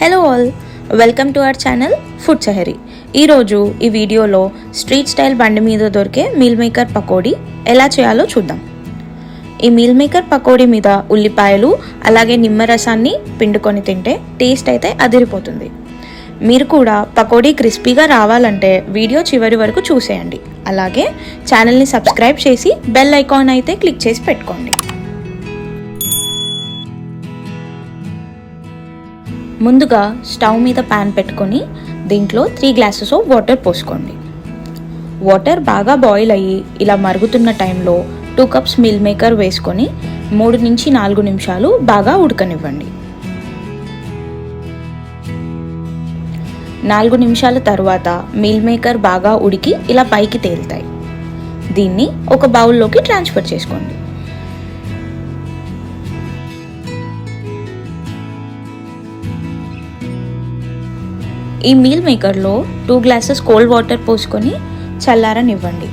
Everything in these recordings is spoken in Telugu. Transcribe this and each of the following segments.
Hello all, welcome to our channel food చహరీ. ఈరోజు ఈ వీడియోలో స్ట్రీట్ స్టైల్ బండి మీద దొరికే మీల్ మేకర్ పకోడీ ఎలా చేయాలో చూద్దాం. ఈ మీల్ మేకర్ పకోడీ మీద ఉల్లిపాయలు అలాగే నిమ్మరసాన్ని పిండుకొని తింటే టేస్ట్ అయితే అదిరిపోతుంది. మీరు కూడా పకోడీ క్రిస్పీగా రావాలంటే వీడియో చివరి వరకు చూసేయండి. అలాగే ఛానల్ని సబ్స్క్రైబ్ చేసి బెల్ ఐకాన్ అయితే క్లిక్ చేసి పెట్టుకోండి. ముందుగా స్టవ్ మీద ప్యాన్ పెట్టుకొని దీంట్లో 3 గ్లాసెస్ ఆఫ్ వాటర్ పోసుకోండి. వాటర్ బాగా బాయిల్ అయ్యి ఇలా మరుగుతున్న టైంలో 2 కప్స్ మీల్ మేకర్ వేసుకొని 3 నుంచి 4 నిమిషాలు బాగా ఉడకనివ్వండి. 4 నిమిషాల తర్వాత మీల్ మేకర్ బాగా ఉడికి ఇలా పైకి తేలుతాయి. దీన్ని ఒక బౌల్లోకి ట్రాన్స్ఫర్ చేసుకోండి. ఈ మీల్ మేకర్లో 2 గ్లాసెస్ కోల్డ్ వాటర్ పోసుకొని చల్లారనివ్వండి.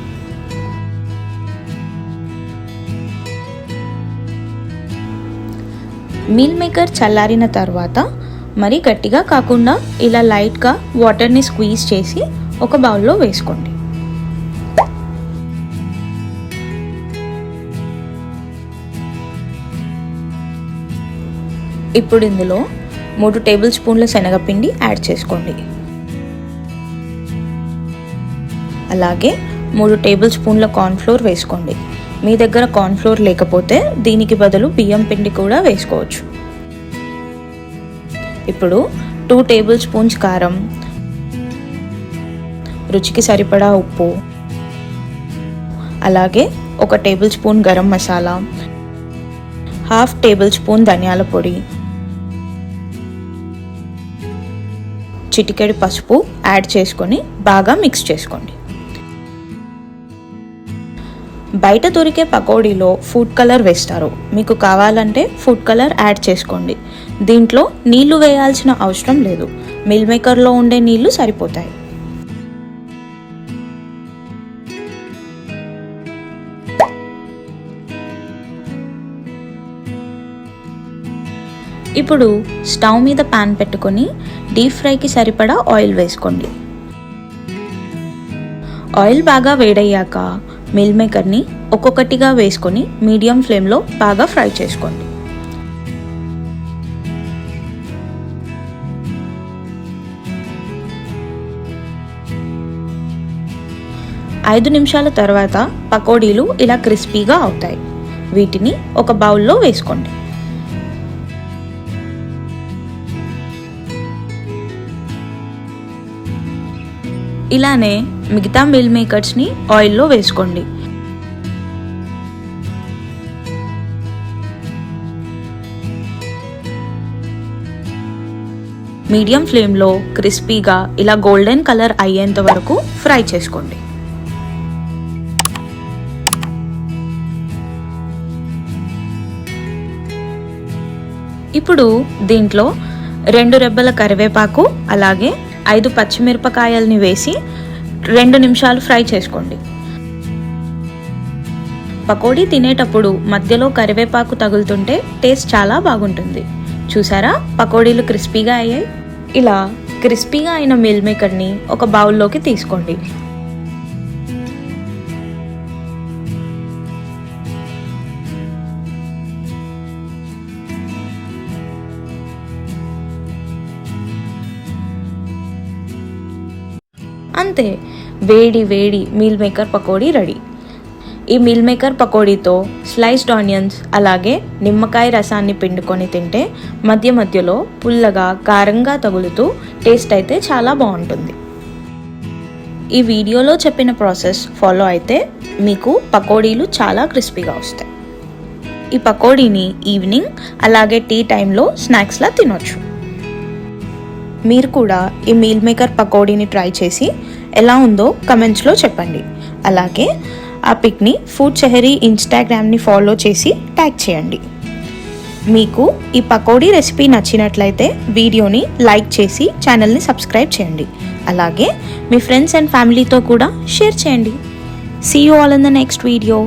మీల్ మేకర్ చల్లారిన తర్వాత మరి గట్టిగా కాకుండా ఇలా లైట్గా వాటర్ని స్క్వీజ్ చేసి ఒక బౌల్లో వేసుకోండి. ఇప్పుడు ఇందులో 3 టేబుల్ స్పూన్ల శనగపిండి యాడ్ చేసుకోండి. అలాగే 3 టేబుల్ స్పూన్ల కార్న్ఫ్లోర్ వేసుకోండి. మీ దగ్గర కార్న్ఫ్లోర్ లేకపోతే దీనికి బదులు బియ్యం పిండి కూడా వేసుకోవచ్చు. ఇప్పుడు 2 టేబుల్ స్పూన్స్ కారం, రుచికి సరిపడా ఉప్పు, అలాగే 1 table spoon garam masala, 1/2 table spoon ధనియాల పొడి, చిటికెడు పసుపు యాడ్ చేసుకొని బాగా మిక్స్ చేసుకోండి. బయట దొరికే పకోడీలో ఫుడ్ కలర్ వేస్తారు. మీకు కావాలంటే ఫుడ్ కలర్ యాడ్ చేసుకోండి. దీంట్లో నీళ్లు వేయాల్సిన అవసరం లేదు. మీల్ మేకర్లో ఉండే నీళ్లు సరిపోతాయి. ఇప్పుడు స్టవ్ మీద ప్యాన్ పెట్టుకొని డీప్ ఫ్రైకి సరిపడా ఆయిల్ వేసుకోండి. ఆయిల్ బాగా వేడయ్యాక మీల్ మేకర్ని ఒక్కొక్కటిగా వేసుకొని మీడియం ఫ్లేమ్లో బాగా ఫ్రై చేసుకోండి. ఐదు నిమిషాల తర్వాత పకోడీలు ఇలా క్రిస్పీగా అవుతాయి. వీటిని ఒక బౌల్లో వేసుకోండి. ఇలానే మిగతా మీల్ మేకర్స్ని ఆయిల్లో వేసుకోండి. మీడియం ఫ్లేమ్లో క్రిస్పీగా ఇలా గోల్డెన్ కలర్ అయ్యేంత వరకు ఫ్రై చేసుకోండి. ఇప్పుడు దీంట్లో 2 రెబ్బల కరివేపాకు అలాగే 5 పచ్చిమిరపకాయల్ని వేసి 2 నిమిషాలు ఫ్రై చేసుకోండి. పకోడీ తినేటప్పుడు మధ్యలో కరివేపాకు తగులుతుంటే టేస్ట్ చాలా బాగుంటుంది. చూసారా, పకోడీలు క్రిస్పీగా అయ్యాయి. ఇలా క్రిస్పీగా అయిన మీల్ మేకర్ని ఒక బౌల్లోకి తీసుకోండి. అంతే, వేడి వేడి మీల్ మేకర్ పకోడీ రెడీ. ఈ మీల్ మేకర్ పకోడీతో స్లైస్డ్ ఆనియన్స్ అలాగే నిమ్మకాయ రసాన్ని పిండుకొని తింటే మధ్య మధ్యలో పుల్లగా కారంగా తగులుతూ టేస్ట్ అయితే చాలా బాగుంటుంది. ఈ వీడియోలో చెప్పిన ప్రాసెస్ ఫాలో అయితే మీకు పకోడీలు చాలా క్రిస్పీగా వస్తాయి. ఈ పకోడీని ఈవినింగ్ అలాగే టీ టైంలో స్నాక్స్లా తినొచ్చు. మీరు కూడా ఈ మీల్ మేకర్ పకోడీని ట్రై చేసి ఎలా ఉందో కమెంట్స్లో చెప్పండి. అలాగే ఆ పిక్ని ఫుడ్ చహరీ ఇన్స్టాగ్రామ్ని ఫాలో చేసి ట్యాగ్ చేయండి. మీకు ఈ పకోడీ రెసిపీ నచ్చినట్లయితే వీడియోని లైక్ చేసి ఛానల్ని సబ్స్క్రైబ్ చేయండి. అలాగే మీ ఫ్రెండ్స్ అండ్ ఫ్యామిలీతో కూడా షేర్ చేయండి. See you all in the next video.